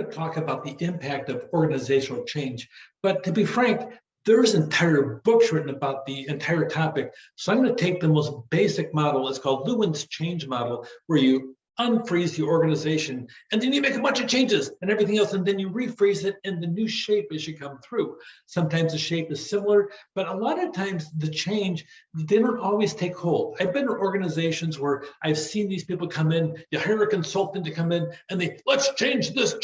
going to talk about the impact of organizational change. But to be frank, there's entire books written about the entire topic. So I'm going to take the most basic model. It's called Lewin's change model, where you unfreeze the organization and then you make a bunch of changes and everything else, and then you refreeze it in the new shape as you come through. Sometimes the shape is similar, but a lot of times the change, they don't always take hold. I've been in organizations where I've seen these people come in, you hire a consultant to come in and let's change this,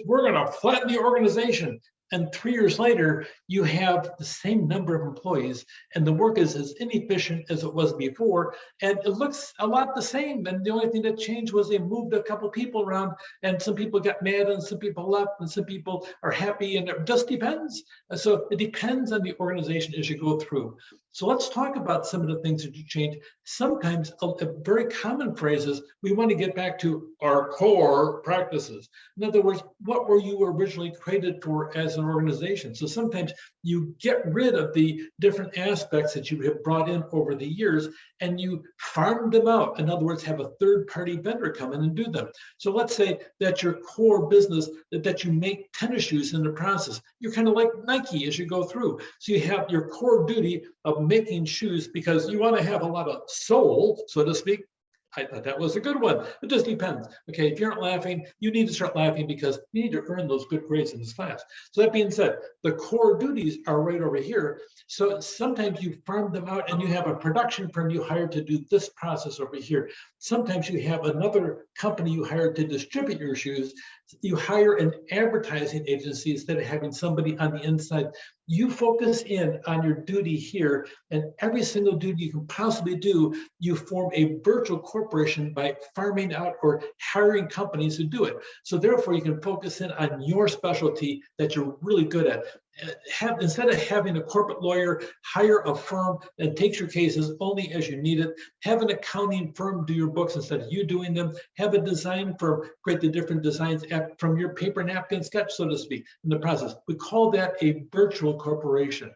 we're going to flatten the organization. And 3 years later, you have the same number of employees and the work is as inefficient as it was before. And it looks a lot the same. And the only thing that changed was they moved a couple people around and some people got mad and some people left and some people are happy, and it just depends. So it depends on the organization as you go through. So let's talk about some of the things that you change. Sometimes a very common phrase is we want to get back to our core practices. In other words, what were you originally created for as an organization? So sometimes you get rid of the different aspects that you have brought in over the years and you farm them out. In other words, have a third-party vendor come in and do them. So let's say that your core business, that you make tennis shoes in the process. You're kind of like Nike as you go through. So you have your core duty of making shoes because you want to have a lot of soul, so to speak. I thought that was a good one. It just depends. Okay, if you're not laughing, you need to start laughing because you need to earn those good grades in this class. So that being said, the core duties are right over here. So sometimes you farm them out and you have a production firm you hired to do this process over here. Sometimes you have another company you hired to distribute your shoes. You hire an advertising agency instead of having somebody on the inside. You focus in on your duty here, and every single duty you can possibly do, you form a virtual corporation by farming out or hiring companies to do it. So therefore, you can focus in on your specialty that you're really good at. Instead of having a corporate lawyer hire a firm that takes your cases only as you need it, have an accounting firm do your books instead of you doing them, have a design firm create the different designs from your paper napkin sketch, so to speak, in the process. We call that a virtual corporation.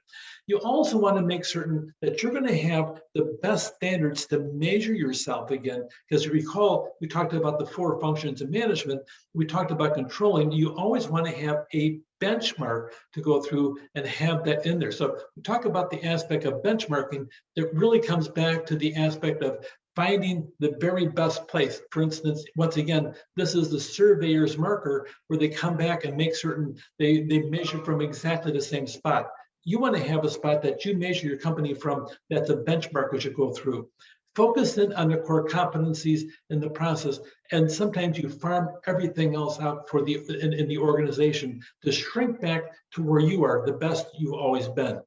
You also want to make certain that you're going to have the best standards to measure yourself again, because you recall, we talked about the 4 functions of management. We talked about controlling. You always want to have a benchmark to go through and have that in there. So we talk about the aspect of benchmarking. It really comes back to the aspect of finding the very best place. For instance, once again, this is the surveyor's marker where they come back and make certain they measure from exactly the same spot. You want to have a spot that you measure your company from that's a benchmark as you go through. Focus in on the core competencies in the process, and sometimes you farm everything else out for in the organization to shrink back to where you are the best you've always been.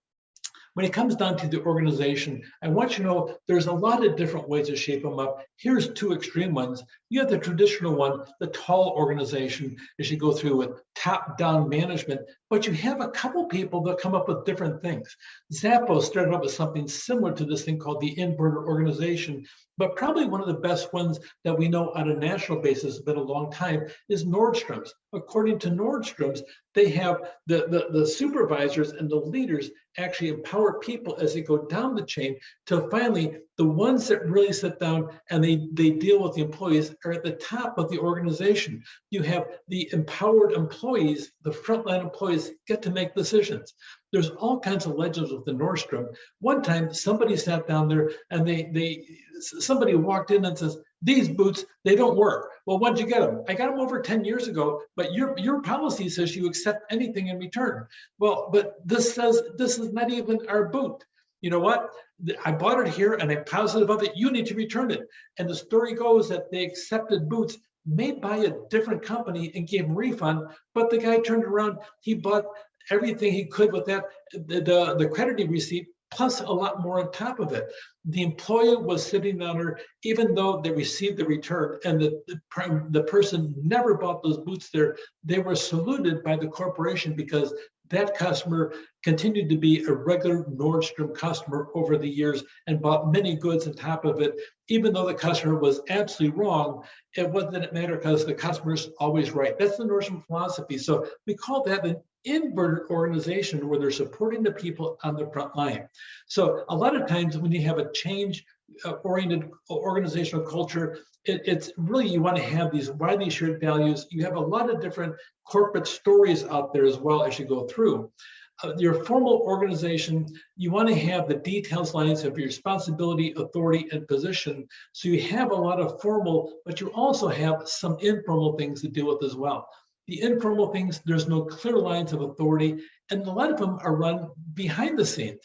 When it comes down to the organization, I want you to know there's a lot of different ways to shape them up. Here's 2 extreme ones. You have the traditional one, the tall organization, as you go through with top-down management, but you have a couple people that come up with different things. Zappos started up with something similar to this thing called the inverted organization, but probably one of the best ones that we know on a national basis has been a long time is Nordstrom's. According to Nordstrom's, they have the supervisors and the leaders actually empower people as they go down the chain to finally the ones that really sit down and they deal with the employees are at the top of the organization. You have the empowered employees, the frontline employees get to make decisions. There's all kinds of legends with the Nordstrom. One time somebody sat down there and somebody walked in and says, these boots, they don't work. Well, when'd you get them? I got them over 10 years ago, but your policy says you accept anything in return. Well, but this says this is not even our boot. You know what? I bought it here and I'm positive of it. You need to return it. And the story goes that they accepted boots made by a different company and gave him a refund, but the guy turned around, he bought everything he could with that, the crediting receipt, plus a lot more on top of it. The employee was sitting down there, even though they received the return and the person never bought those boots there, they were saluted by the corporation because that customer continued to be a regular Nordstrom customer over the years and bought many goods on top of it. Even though the customer was absolutely wrong, it wasn't matter because the customer's always right. That's the Nordstrom philosophy. So we call that an inverted organization where they're supporting the people on the front line. So a lot of times when you have a change oriented organizational culture. It's really, you want to have these widely shared values. You have a lot of different corporate stories out there as well as you go through. Your formal organization, you want to have the details lines of your responsibility, authority, and position. So you have a lot of formal, but you also have some informal things to deal with as well. The informal things, there's no clear lines of authority, and a lot of them are run behind the scenes.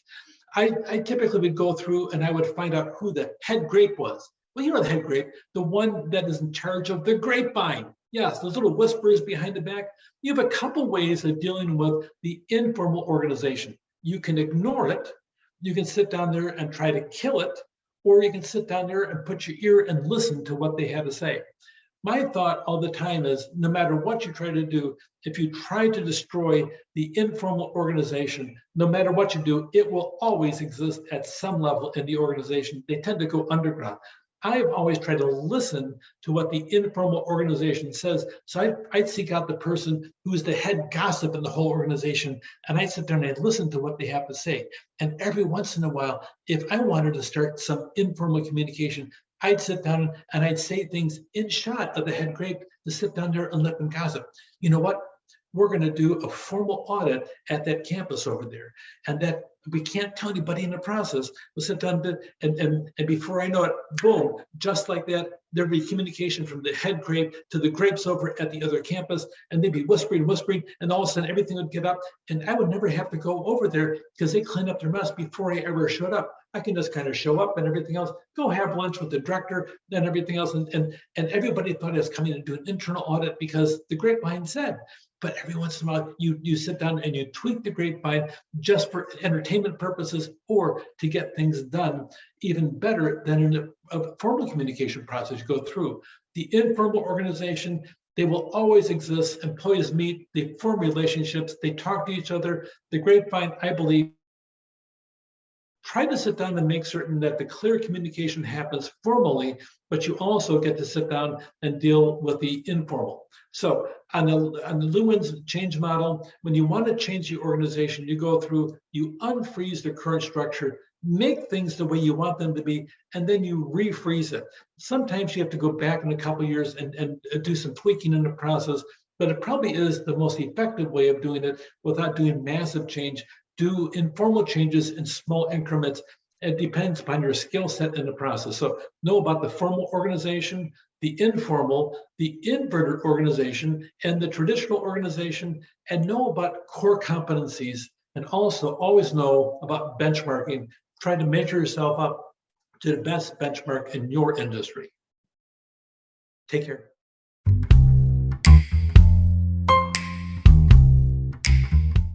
I typically would go through and I would find out who the head grape was. Well, you know the head grape, the one that is in charge of the grapevine. Yes, those little whispers behind the back. You have a couple ways of dealing with the informal organization. You can ignore it. You can sit down there and try to kill it, or you can sit down there and put your ear and listen to what they have to say. My thought all the time is, no matter what you try to do, if you try to destroy the informal organization, no matter what you do, it will always exist at some level in the organization. They tend to go underground. I've always tried to listen to what the informal organization says. So I'd seek out the person who's the head gossip in the whole organization, and I'd sit there and I'd listen to what they have to say. And every once in a while, if I wanted to start some informal communication, I'd sit down and I'd say things in shot of the head grape to sit down there and let them gossip. You know what? We're going to do a formal audit at that campus over there, and that we can't tell anybody in the process. We'll sit down and before I know it, boom, just like that, there'd be communication from the head grape to the grapes over at the other campus, and they'd be whispering, and all of a sudden everything would get up, and I would never have to go over there because they cleaned up their mess before I ever showed up. I can just kind of show up and everything else, go have lunch with the director, then everything else, and everybody thought I was coming to do an internal audit because the grapevine said. But every once in a while, you sit down and you tweak the grapevine just for entertainment purposes or to get things done even better than in a formal communication process you go through. The informal organization, they will always exist. Employees meet, they form relationships, they talk to each other. The grapevine, I believe, try to sit down and make certain that the clear communication happens formally, but you also get to sit down and deal with the informal. So on the Lewins change model, when you want to change the organization, you go through, you unfreeze the current structure, make things the way you want them to be, and then you refreeze it. Sometimes you have to go back in a couple of years and do some tweaking in the process, but it probably is the most effective way of doing it without doing massive change. Do informal changes in small increments. It depends upon your skill set in the process. So know about the formal organization, the informal, the inverted organization, and the traditional organization, and know about core competencies, and also always know about benchmarking. Try to measure yourself up to the best benchmark in your industry. Take care.